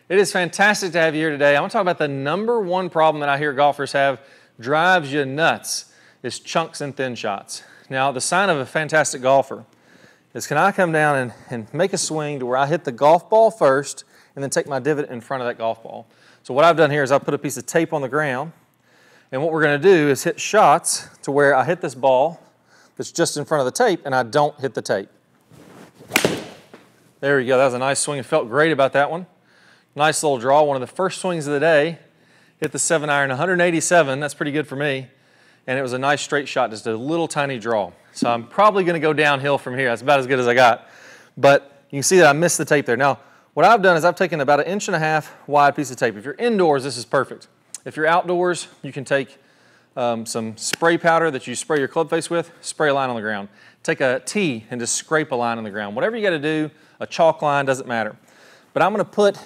It is fantastic to have you here today. I want to talk about the #1 problem that I hear golfers have, drives you nuts, is chunks and thin shots. Now, the sign of a fantastic golfer is, can I come down and make a swing to where I hit the golf ball first and then take my divot in front of that golf ball. So what I've done here is I've put a piece of tape on the ground, and what we're going to do is hit shots to where I hit this ball that's just in front of the tape and I don't hit the tape. There we go. That was a nice swing. It felt great about that one. Nice little draw. One of the first swings of the day. Hit the 7-iron, 187. That's pretty good for me. And it was a nice straight shot, just a little tiny draw. So I'm probably going to go downhill from here. That's about as good as I got. But you can see that I missed the tape there. Now, what I've done is I've taken about 1.5 inch wide piece of tape. If you're indoors, this is perfect. If you're outdoors, you can take some spray powder that you spray your club face with, spray a line on the ground. Take a tee and just scrape a line on the ground. Whatever you got to do, a chalk line, doesn't matter. But I'm going to put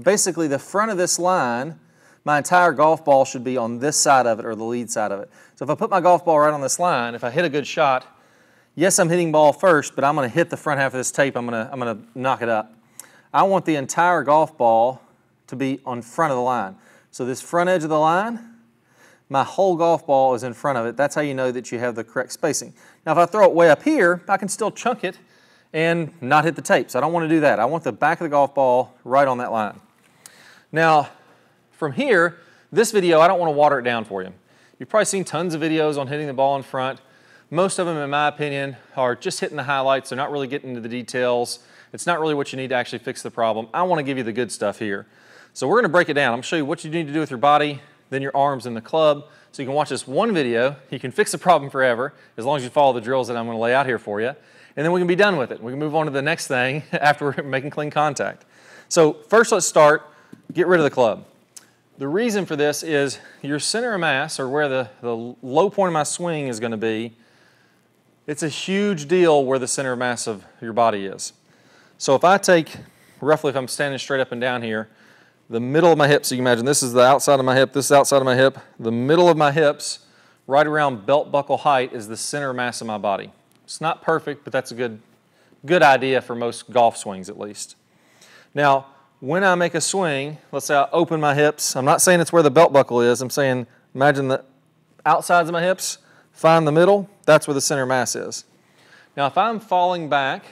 basically the front of this line, my entire golf ball should be on this side of it, or the lead side of it. So if I put my golf ball right on this line, if I hit a good shot, yes, I'm hitting ball first, but I'm going to hit the front half of this tape. I'm going to knock it up. I want the entire golf ball to be on front of the line. So this front edge of the line, my whole golf ball is in front of it. That's how you know that you have the correct spacing. Now, if I throw it way up here, I can still chunk it and not hit the tape. So I don't want to do that. I want the back of the golf ball right on that line. Now, from here, this video, I don't want to water it down for you. You've probably seen tons of videos on hitting the ball in front. Most of them, in my opinion, are just hitting the highlights. They're not really getting into the details. It's not really what you need to actually fix the problem. I want to give you the good stuff here. So we're going to break it down. I'm going to show you what you need to do with your body, then your arms and the club. So you can watch this one video. You can fix the problem forever, as long as you follow the drills that I'm going to lay out here for you. And then we can be done with it. We can move on to the next thing after we're making clean contact. So first, let's start. Get rid of the club. The reason for this is your center of mass, or where the low point of my swing is going to be, it's a huge deal where the center of mass of your body is. So if I take, roughly if I'm standing straight up and down here, the middle of my hips, so you imagine this is the outside of my hip, this is the outside of my hip, the middle of my hips, right around belt buckle height, is the center of mass of my body. It's not perfect, but that's a good idea for most golf swings at least. Now, when I make a swing, let's say I open my hips. I'm not saying it's where the belt buckle is. I'm saying imagine the outsides of my hips, find the middle, that's where the center of mass is. Now, if I'm falling back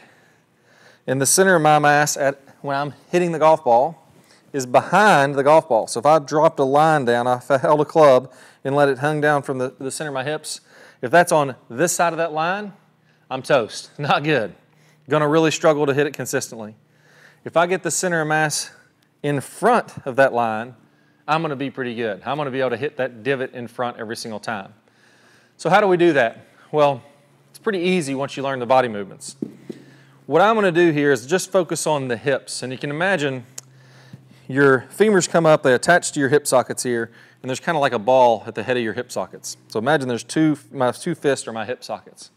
and the center of my mass when I'm hitting the golf ball is behind the golf ball. So if I dropped a line down, if I held a club and let it hang down from the center of my hips, if that's on this side of that line, I'm toast. Not good. Going to really struggle to hit it consistently. If I get the center of mass in front of that line, I'm going to be pretty good. I'm going to be able to hit that divot in front every single time. So how do we do that? Well, it's pretty easy once you learn the body movements. What I'm going to do here is just focus on the hips. And you can imagine your femurs come up, they attach to your hip sockets here, and there's kind of like a ball at the head of your hip sockets. So imagine there's my two fists are my hip sockets.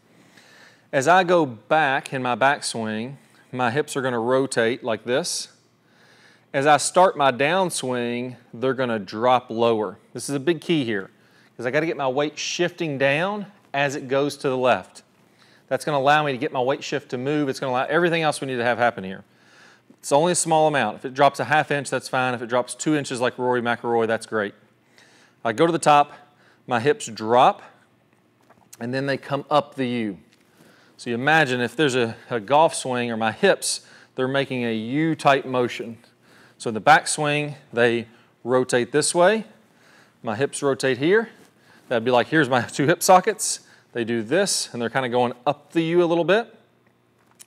As I go back in my backswing, my hips are going to rotate like this. As I start my downswing, they're going to drop lower. This is a big key here, because I got to get my weight shifting down as it goes to the left. That's going to allow me to get my weight shift to move. It's going to allow everything else we need to have happen here. It's only a small amount. If it drops a ½ inch, that's fine. If it drops 2 inches like Rory McIlroy, that's great. I go to the top, my hips drop, and then they come up the U. So you imagine if there's a golf swing, or my hips, they're making a U-type motion. So in the backswing, they rotate this way. My hips rotate here. That'd be like, here's my 2 hip sockets. They do this, and they're kind of going up the U a little bit.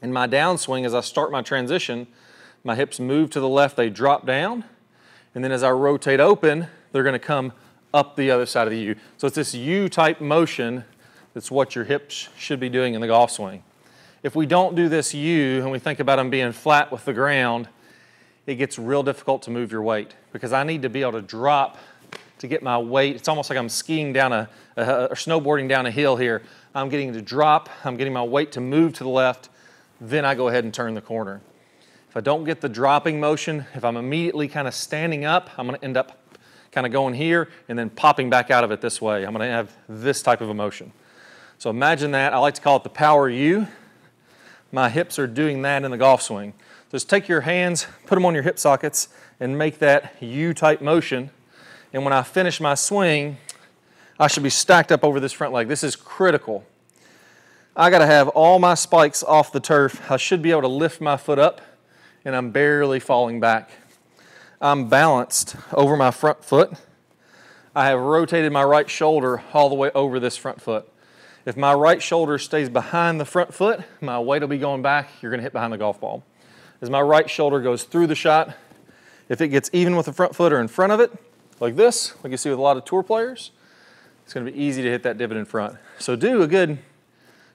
In my downswing, as I start my transition, my hips move to the left, they drop down. And then as I rotate open, they're going to come up the other side of the U. So it's this U-type motion. That's what your hips should be doing in the golf swing. If we don't do this U and we think about them being flat with the ground, it gets real difficult to move your weight, because I need to be able to drop to get my weight. It's almost like I'm skiing down or snowboarding down a hill here. I'm getting to drop, I'm getting my weight to move to the left, then I go ahead and turn the corner. If I don't get the dropping motion, if I'm immediately kind of standing up, I'm going to end up kind of going here and then popping back out of it this way. I'm going to have this type of a motion. So imagine that. I like to call it the power U. My hips are doing that in the golf swing. Just take your hands, put them on your hip sockets, and make that U-type motion. And when I finish my swing, I should be stacked up over this front leg. This is critical. I got to have all my spikes off the turf. I should be able to lift my foot up, and I'm barely falling back. I'm balanced over my front foot. I have rotated my right shoulder all the way over this front foot. If my right shoulder stays behind the front foot, my weight will be going back. You're going to hit behind the golf ball. As my right shoulder goes through the shot, if it gets even with the front foot or in front of it, like this, like you see with a lot of tour players, it's going to be easy to hit that divot in front. So do a good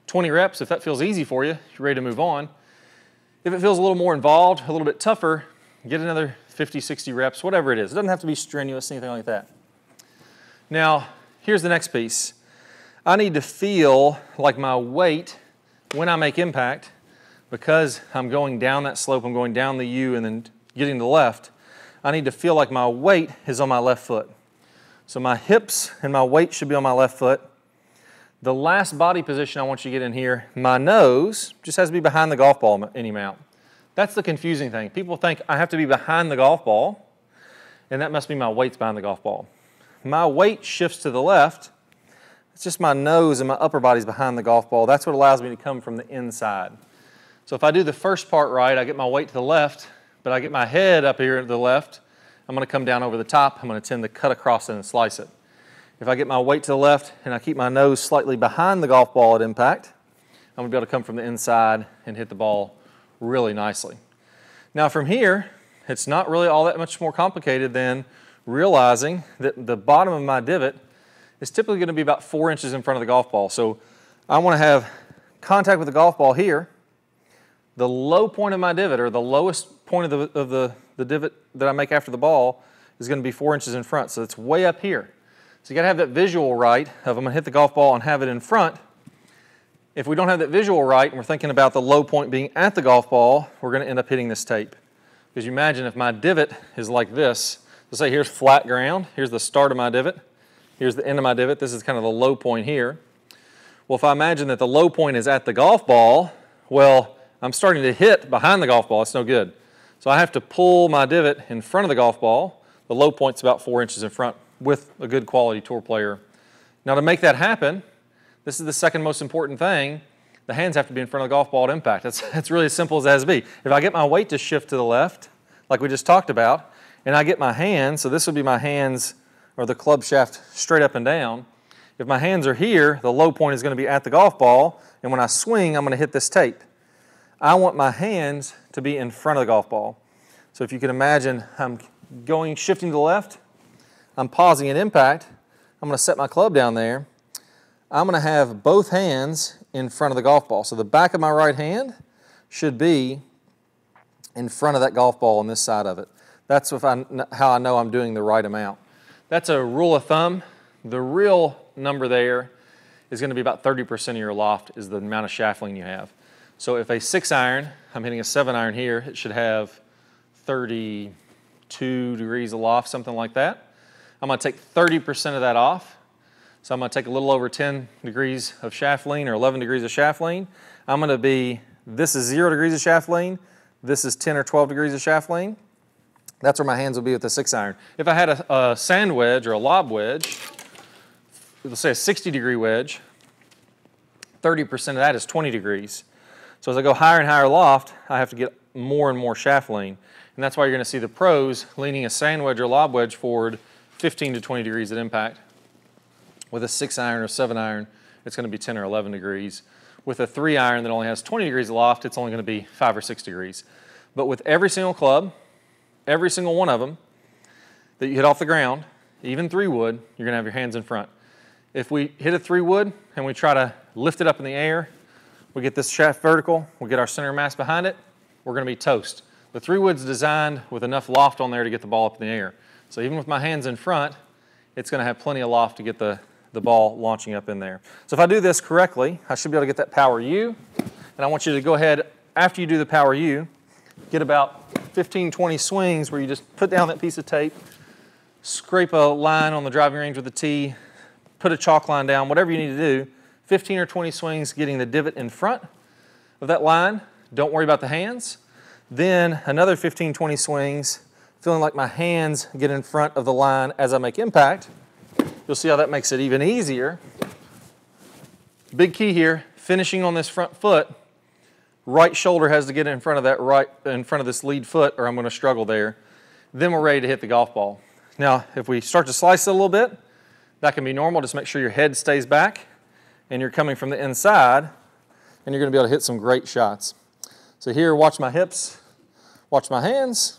20 reps if that feels easy for you. You're ready to move on. If it feels a little more involved, a little bit tougher, get another 50, 60 reps, whatever it is. It doesn't have to be strenuous, anything like that. Now, here's the next piece. I need to feel like my weight when I make impact, because I'm going down that slope, I'm going down the U and then getting to the left, I need to feel like my weight is on my left foot. So my hips and my weight should be on my left foot. The last body position I want you to get in here, my nose just has to be behind the golf ball any amount. That's the confusing thing. People think I have to be behind the golf ball, and that must be my weight's behind the golf ball. My weight shifts to the left. It's just my nose and my upper body's behind the golf ball. That's what allows me to come from the inside. So if I do the first part right, I get my weight to the left, but I get my head up here to the left, I'm going to come down over the top. I'm going to tend to cut across it and slice it. If I get my weight to the left and I keep my nose slightly behind the golf ball at impact, I'm going to be able to come from the inside and hit the ball really nicely. Now from here, it's not really all that much more complicated than realizing that the bottom of my divot is typically going to be about 4 inches in front of the golf ball. So I want to have contact with the golf ball here. The low point of my divot, or the lowest point of the divot that I make after the ball, is going to be 4 inches in front. So it's way up here. So you got to have that visual right of I'm going to hit the golf ball and have it in front. If we don't have that visual right and we're thinking about the low point being at the golf ball, we're going to end up hitting this tape. Because you imagine if my divot is like this, let's say here's flat ground, here's the start of my divot, here's the end of my divot, this is kind of the low point here. Well, if I imagine that the low point is at the golf ball, well, I'm starting to hit behind the golf ball. It's no good. So I have to pull my divot in front of the golf ball. The low point's about 4 inches in front with a good quality tour player. Now to make that happen, this is the second most important thing. The hands have to be in front of the golf ball at impact. That's really as simple as it has to be. If I get my weight to shift to the left, like we just talked about, and I get my hands, so this would be my hands or the club shaft straight up and down. If my hands are here, the low point is going to be at the golf ball, and when I swing, I'm going to hit this tape. I want my hands to be in front of the golf ball. So if you can imagine, I'm shifting to the left, I'm pausing at impact, I'm going to set my club down there. I'm going to have both hands in front of the golf ball. So the back of my right hand should be in front of that golf ball on this side of it. That's how I know I'm doing the right amount. That's a rule of thumb. The real number there is going to be about 30% of your loft is the amount of shaft lean you have. So if a 6 iron, I'm hitting a 7 iron here, it should have 32 degrees of loft, something like that. I'm going to take 30% of that off. So I'm going to take a little over 10 degrees of shaft lean or 11 degrees of shaft lean. I'm going to be, this is 0 degrees of shaft lean, this is 10 or 12 degrees of shaft lean. That's where my hands will be with the 6 iron. If I had a sand wedge or a lob wedge, let's say a 60-degree wedge, 30% of that is 20 degrees. So as I go higher and higher loft, I have to get more and more shaft lean. And that's why you're going to see the pros leaning a sand wedge or lob wedge forward 15 to 20 degrees at impact. With a 6 iron or 7 iron, it's going to be 10 or 11 degrees. With a 3 iron that only has 20 degrees of loft, it's only going to be 5 or 6 degrees. But with every single club, every single one of them that you hit off the ground, even 3 wood, you're going to have your hands in front. If we hit a 3 wood and we try to lift it up in the air, we get this shaft vertical, we get our center mass behind it, we're going to be toast. The 3 wood's designed with enough loft on there to get the ball up in the air. So even with my hands in front, it's going to have plenty of loft to get the ball launching up in there. So if I do this correctly, I should be able to get that power U. And I want you to go ahead, after you do the power U, get about 15, 20 swings where you just put down that piece of tape, scrape a line on the driving range with a tee, put a chalk line down, whatever you need to do. 15 or 20 swings getting the divot in front of that line. Don't worry about the hands. Then another 15, 20 swings, feeling like my hands get in front of the line as I make impact. You'll see how that makes it even easier. Big key here, finishing on this front foot. Right shoulder has to get in front of this lead foot, or I'm going to struggle there. Then we're ready to hit the golf ball. Now, if we start to slice it a little bit, that can be normal. Just make sure your head stays back and you're coming from the inside, and you're going to be able to hit some great shots. So here, watch my hips, watch my hands.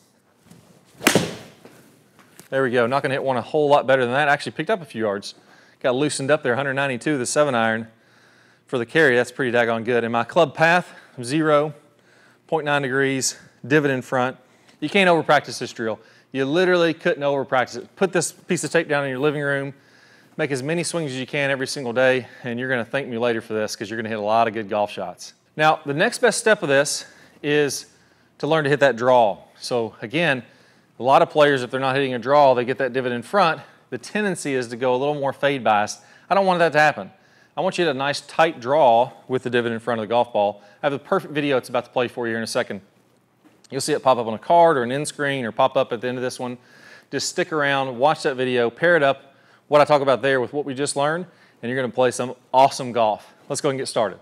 There we go. Not going to hit one a whole lot better than that. Actually picked up a few yards. Got loosened up there, 192, the 7-iron for the carry. That's pretty daggone good. And my club path, 0, 0.9 degrees, divot in front. You can't over-practice this drill. You literally couldn't over-practice it. Put this piece of tape down in your living room, make as many swings as you can every single day, and you're going to thank me later for this because you're going to hit a lot of good golf shots. Now, the next best step of this is to learn to hit that draw. So again, a lot of players, if they're not hitting a draw, they get that divot in front. The tendency is to go a little more fade biased. I don't want that to happen. I want you to hit a nice tight draw with the divot in front of the golf ball. I have the perfect video it's about to play for you here in a second. You'll see it pop up on a card or an end screen or pop up at the end of this one. Just stick around, watch that video, pair it up, what I talk about there with what we just learned, and you're going to play some awesome golf. Let's go and get started.